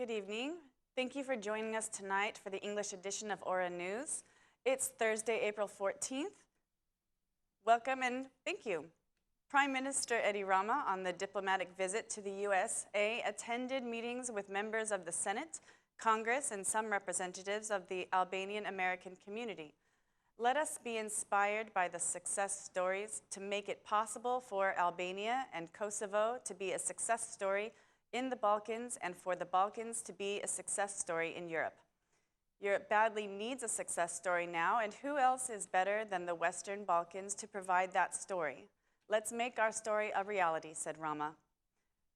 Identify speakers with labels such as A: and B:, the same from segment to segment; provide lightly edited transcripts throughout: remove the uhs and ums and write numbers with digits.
A: Good evening. Thank you for joining us tonight for the English edition of Aura News. It's Thursday, April 14th. Welcome and thank you. Prime Minister Rama, on the diplomatic visit to the USA, attended meetings with members of the Senate, Congress, and some representatives of the Albanian American community. Let us be inspired by the success stories to make it possible for Albania and Kosovo to be a success story in the Balkans and for the Balkans to be a success story in Europe. Europe badly needs a success story now, and who else is better than the Western Balkans to provide that story? Let's make our story a reality, said Rama.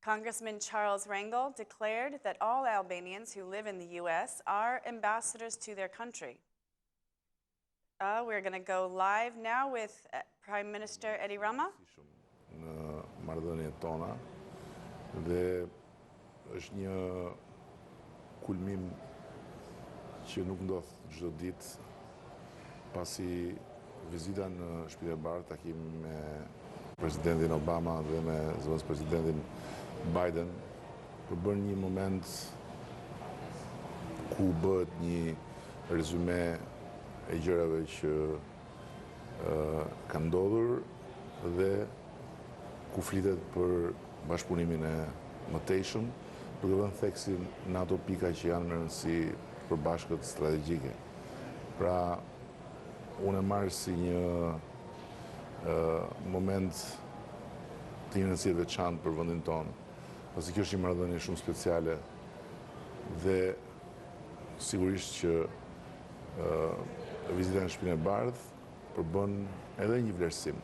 A: Congressman Charles Rangel declared that all Albanians who live in the U.S. are ambassadors to their country. We're going to go live now with Prime Minister Rama.
B: Në marrëdhëniet tona dhe është një kulmim që nuk ndodh çdo ditë pasi vizita në Shtëpinë e Bardhë, takim me presidentin Obama dhe me zëvendës presidentin Biden, për bërë një moment ku bëhet një rezume e gjërave që kanë ndodhur dhe ku flitet për bashkëpunimin e mëtejshëm, duke vënë theksin në ato pika që janë në rëndësi për bashkët strategjike. Pra, unë e marrë si një moment të një rëndësi veçantë për vendin tonë, pasi kjo është një marrëdhënie shumë speciale dhe sigurisht që vizita në Shtëpinë e Bardhë përbën edhe një vlerësim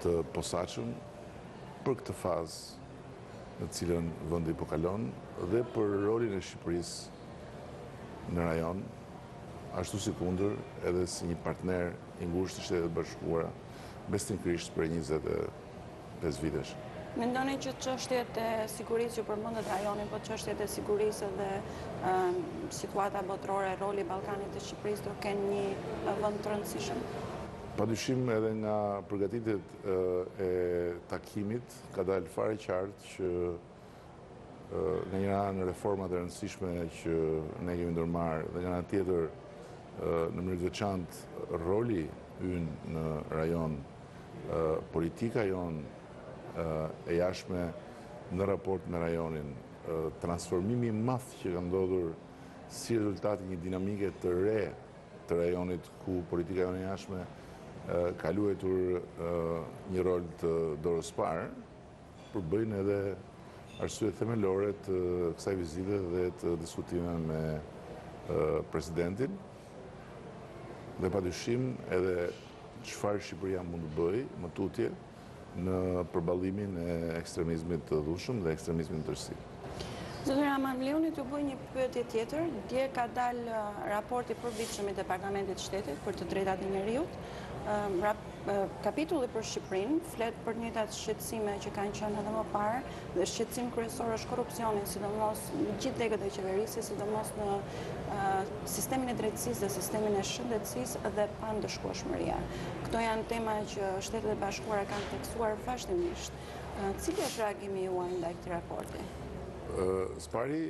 B: të posaçëm për këtë fazë në cilën vendi po kalon dhe për rolin e Shqipërisë në rajon, ashtu si kundër edhe si një partner i ngushtë i Shtetet Bashkuara besnikërisht për 25 vitesh.
C: Mendoni që çështjet e sigurisë që përmendet rajonin, po çështjet e sigurisë dhe situata botërore, roli i Ballkanit të Shqipërisë do kenë një vend të rëndësishëm?
B: Padyshim edhe nga përgatitjet e takimit ka dalë fare qartë që nga një anë reformat e rëndësishme që ne kemi ndërmarrë dhe nga ana tjetër në mënyrë të veçantë roli ynë në rajon, politika jonë e jashtme në raport me rajonin, transformimi i madh që ka ndodhur si rezultat i një dinamike të re të rajonit ku politika jonë e jashtme ka luajtur një rol të dorës parë, përbëjnë edhe arsye themelore të kësaj vizite dhe të diskutime me presidentin dhe padyshim edhe çfarë Shqipëria mund të bëjë më tutje në përballimin e ekstremizmit të dhunshëm dhe ekstremizmit të tërësi.
C: Zotëri Rama, më lejoni t'ju bëj një pyetje tjetër. Dje ka dalë raporti përvitshëm i Departamentit të Shtetit për të drejtat e njerëzit. Kapitulli për Shqipërinë flet për njëjtat shqetësime që kanë qenë edhe më parë dhe shqetësim kryesor është korrupsioni, sidomos në gjithë degët e qeverisë, sidomos në sistemin e drejtësisë dhe sistemin e shëndetësisë dhe pandëshkueshmëria. Këto janë tema që Shtetet e Bashkuara kanë tekstuar vazhdimisht. Cili është reagimi juaj ndaj këtij raporti?
B: Së pari,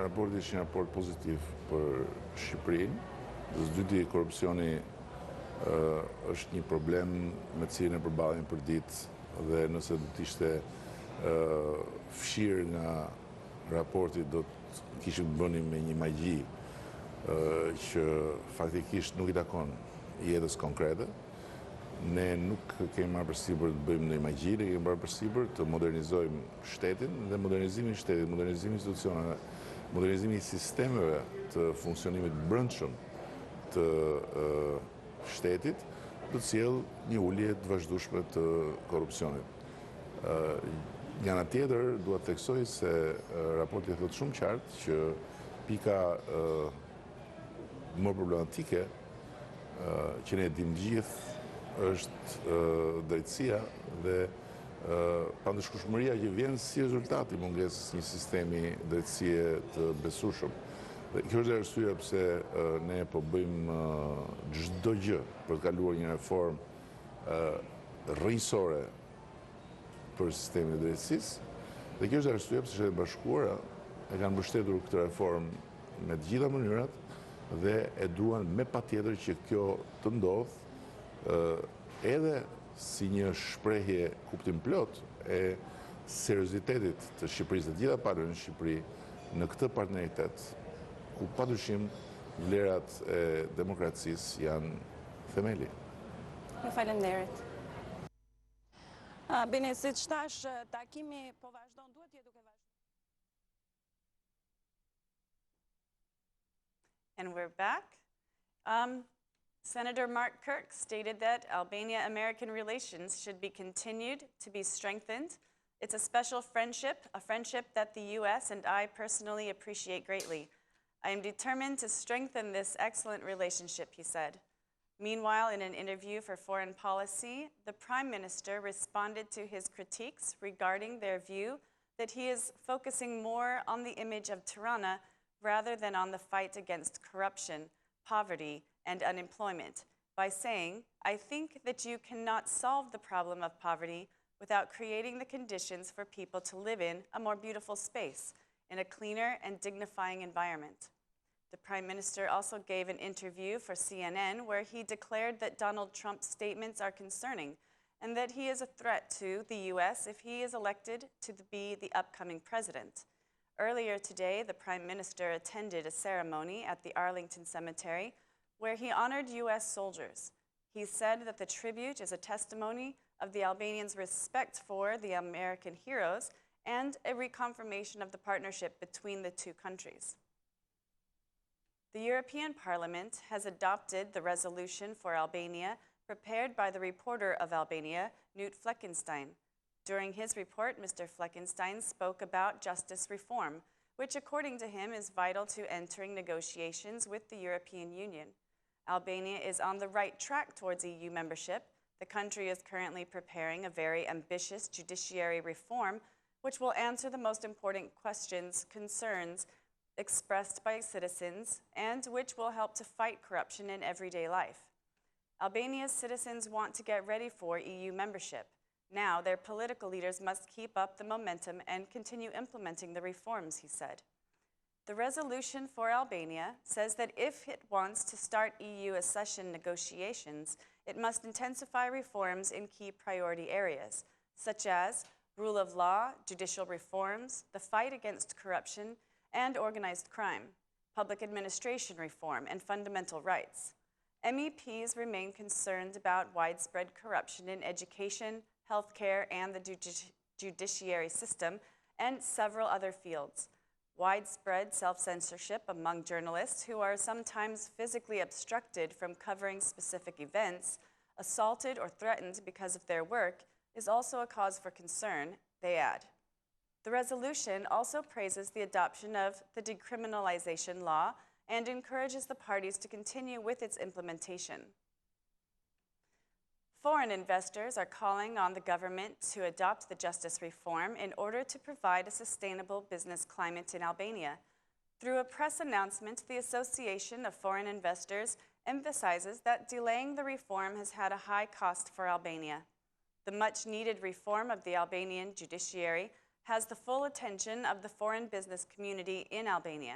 B: raporti është një raport pozitiv për Shqipërinë. Së dyti, korrupsioni është një problem me cilin e përballemi për ditë dhe nëse do të ishte fshirë nga raporti do të kishim bënim me një magji që faktikisht nuk i takon jetës konkrete. Ne nuk kemi marrë përsipër të bëjmë në magji, ne kemi marrë përsipër të modernizojmë shtetin dhe modernizimi i shtetit, modernizimi i institucioneve, modernizimi i sistemeve të funksionimit brendshëm të shtetit, do të sjellë një ulje të vazhdueshme të korrupsionit. Nga ana tjetër, dua të theksoj se raporti thotë shumë qartë që pika më problematike që ne dim gjithë është drejtësia dhe pandëshkueshmëria që vjen si rezultat i mungesës një sistemi drejtësie të besueshëm. Dhe kjo është arsyeja pse ne po bëjmë çdo gjë për të kaluar një reformë rrënjësore për sistemin e drejtësisë. Dhe kjo është arsyeja pse Shtetet Bashkuara e kanë mbështetur këtë reformë me të gjitha mënyrat dhe e duan me patjetër që kjo të ndodhë edhe si një shprehje kuptim plot e seriozitetit të Shqipërisë dhe gjitha palën në Shqipëri në këtë partneritet, ku padyshim vlerat e demokracisë janë themeli.
C: Ju falenderit. Bene, siç thash, takimi po vazhdon, duhet jetë duke vazhduar.
A: And we're back. Senator Mark Kirk stated that Albania-American relations should be continued to be strengthened. It's a special friendship, a friendship that the U.S. and I personally appreciate greatly. I am determined to strengthen this excellent relationship, he said. Meanwhile, in an interview for Foreign Policy, the Prime Minister responded to his critiques regarding their view that he is focusing more on the image of Tirana rather than on the fight against corruption, poverty, and unemployment, by saying, I think that you cannot solve the problem of poverty without creating the conditions for people to live in a more beautiful space, in a cleaner and dignifying environment. The Prime Minister also gave an interview for CNN where he declared that Donald Trump's statements are concerning and that he is a threat to the U.S. if he is elected to be the upcoming president. Earlier today, the Prime Minister attended a ceremony at the Arlington Cemetery where he honored U.S. soldiers. He said that the tribute is a testimony of the Albanians' respect for the American heroes and a reconfirmation of the partnership between the two countries. The European Parliament has adopted the resolution for Albania prepared by the reporter of Albania, Knut Fleckenstein. During his report, Mr. Fleckenstein spoke about justice reform, which according to him is vital to entering negotiations with the European Union. Albania is on the right track towards EU membership. The country is currently preparing a very ambitious judiciary reform, which will answer the most important questions, concerns expressed by citizens, and which will help to fight corruption in everyday life. Albania's citizens want to get ready for EU membership. Now, their political leaders must keep up the momentum and continue implementing the reforms, he said. The resolution for Albania says that if it wants to start EU accession negotiations, it must intensify reforms in key priority areas, such as rule of law, judicial reforms, the fight against corruption and organized crime, public administration reform, and fundamental rights. MEPs remain concerned about widespread corruption in education, healthcare, and the judiciary system, and several other fields. Widespread self-censorship among journalists who are sometimes physically obstructed from covering specific events, assaulted or threatened because of their work, is also a cause for concern, they add. The resolution also praises the adoption of the decriminalization law and encourages the parties to continue with its implementation. Foreign investors are calling on the government to adopt the justice reform in order to provide a sustainable business climate in Albania. Through a press announcement, the Association of Foreign Investors emphasizes that delaying the reform has had a high cost for Albania. The much-needed reform of the Albanian judiciary has the full attention of the foreign business community in Albania.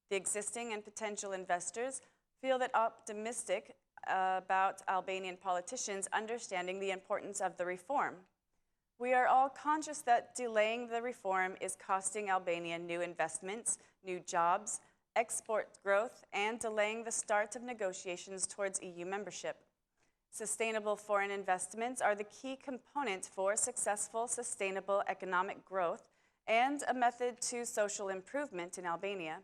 A: The existing and potential investors feel that optimistic about Albanian politicians understanding the importance of the reform. We are all conscious that delaying the reform is costing Albania new investments, new jobs, export growth, and delaying the start of negotiations towards EU membership. Sustainable foreign investments are the key component for successful, sustainable economic growth and a method to social improvement in Albania.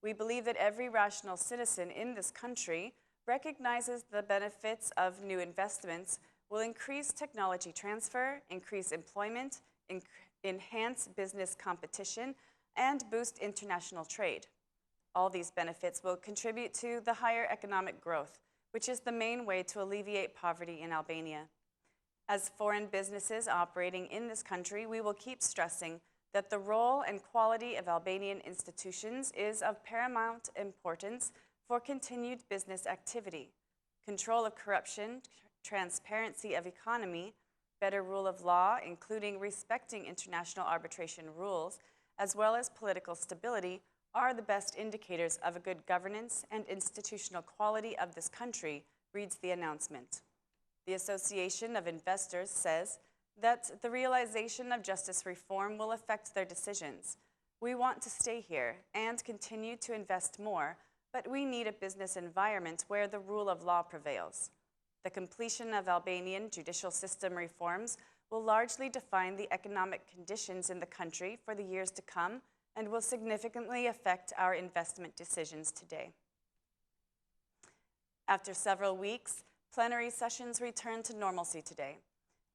A: We believe that every rational citizen in this country recognizes the benefits of new investments will increase technology transfer, increase employment, enhance business competition, and boost international trade. All these benefits will contribute to the higher economic growth, which is the main way to alleviate poverty in Albania. As foreign businesses operating in this country, we will keep stressing that the role and quality of Albanian institutions is of paramount importance for continued business activity. Control of corruption, transparency of economy, better rule of law, including respecting international arbitration rules, as well as political stability, are the best indicators of a good governance and institutional quality of this country, reads the announcement. The Association of Investors says that the realization of justice reform will affect their decisions. We want to stay here and continue to invest more, but we need a business environment where the rule of law prevails. The completion of Albanian judicial system reforms will largely define the economic conditions in the country for the years to come and will significantly affect our investment decisions today. After several weeks, plenary sessions returned to normalcy today.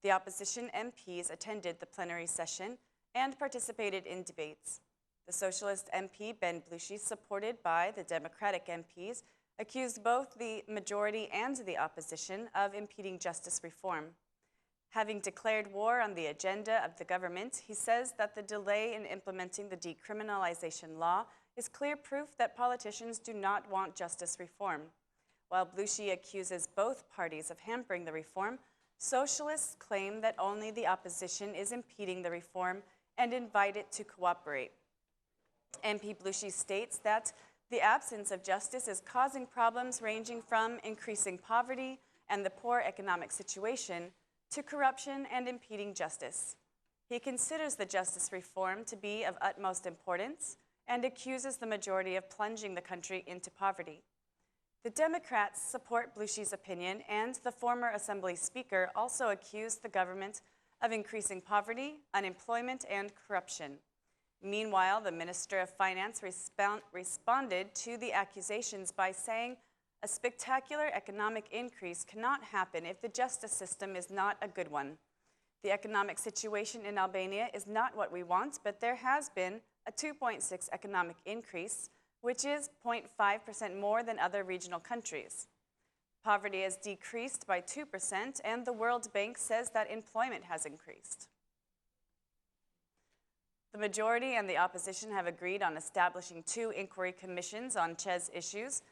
A: The opposition MPs attended the plenary session and participated in debates. The Socialist MP Ben Blushi, supported by the Democratic MPs, accused both the majority and the opposition of impeding justice reform. Having declared war on the agenda of the government, he says that the delay in implementing the decriminalization law is clear proof that politicians do not want justice reform. While Blushi accuses both parties of hampering the reform, socialists claim that only the opposition is impeding the reform and invite it to cooperate. MP Blushi states that the absence of justice is causing problems ranging from increasing poverty and the poor economic situation to corruption and impeding justice. He considers the justice reform to be of utmost importance and accuses the majority of plunging the country into poverty. The Democrats support Blushi's opinion, and the former Assembly Speaker also accused the government of increasing poverty, unemployment, and corruption. Meanwhile, the Minister of Finance responded to the accusations by saying a spectacular economic increase cannot happen if the justice system is not a good one. The economic situation in Albania is not what we want, but there has been a 2.6 economic increase, which is 0.5% more than other regional countries. Poverty has decreased by 2%, and the World Bank says that employment has increased. The majority and the opposition have agreed on establishing 2 inquiry commissions on CHES issues.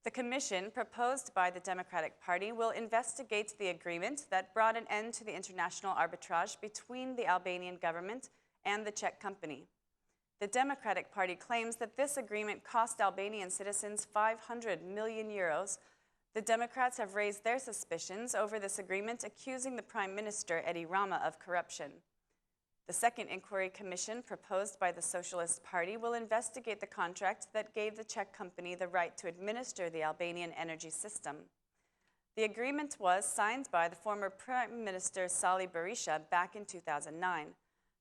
A: The commission, proposed by the Democratic Party, will investigate the agreement that brought an end to the international arbitrage between the Albanian government and the Czech company. The Democratic Party claims that this agreement cost Albanian citizens 500 million euros. The Democrats have raised their suspicions over this agreement, accusing the Prime Minister, Edi Rama, of corruption. The second inquiry commission, proposed by the Socialist Party, will investigate the contract that gave the Czech company the right to administer the Albanian energy system. The agreement was signed by the former Prime Minister Sali Berisha back in 2009.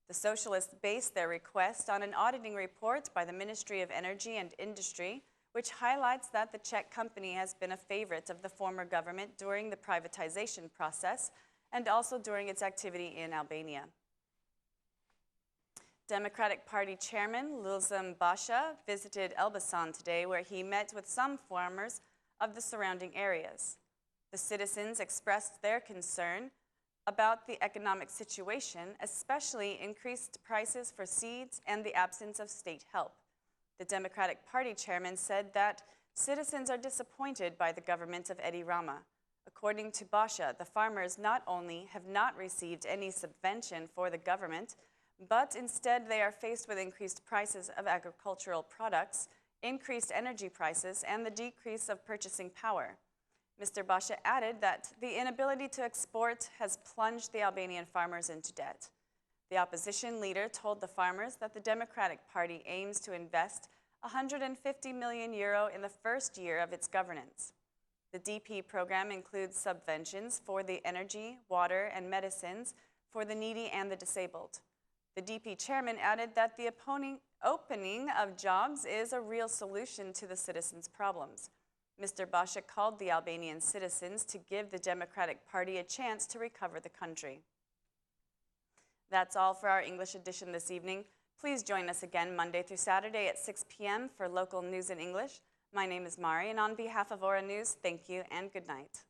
A: The Socialists based their request on an auditing report by the Ministry of Energy and Industry, which highlights that the Czech company has been a favorite of the former government during the privatization process and also during its activity in Albania. Democratic Party Chairman Lulzum Basha visited Elbasan today, where he met with some farmers of the surrounding areas. The citizens expressed their concern about the economic situation, especially increased prices for seeds and the absence of state help. The Democratic Party chairman said that citizens are disappointed by the government of Edi Rama. According to Basha, the farmers not only have not received any subvention for the government, but instead they are faced with increased prices of agricultural products, increased energy prices, and the decrease of purchasing power. Mr. Basha added that the inability to export has plunged the Albanian farmers into debt. The opposition leader told the farmers that the Democratic Party aims to invest 150 million euro in the first year of its governance. The DP program includes subventions for the energy, water, and medicines for the needy and the disabled. The DP chairman added that the opening of jobs is a real solution to the citizens' problems. Mr. Basha called the Albanian citizens to give the Democratic Party a chance to recover the country. That's all for our English edition this evening. Please join us again Monday through Saturday at 6 p.m. for local news in English. My name is Mari, and on behalf of Aura News, thank you and good night.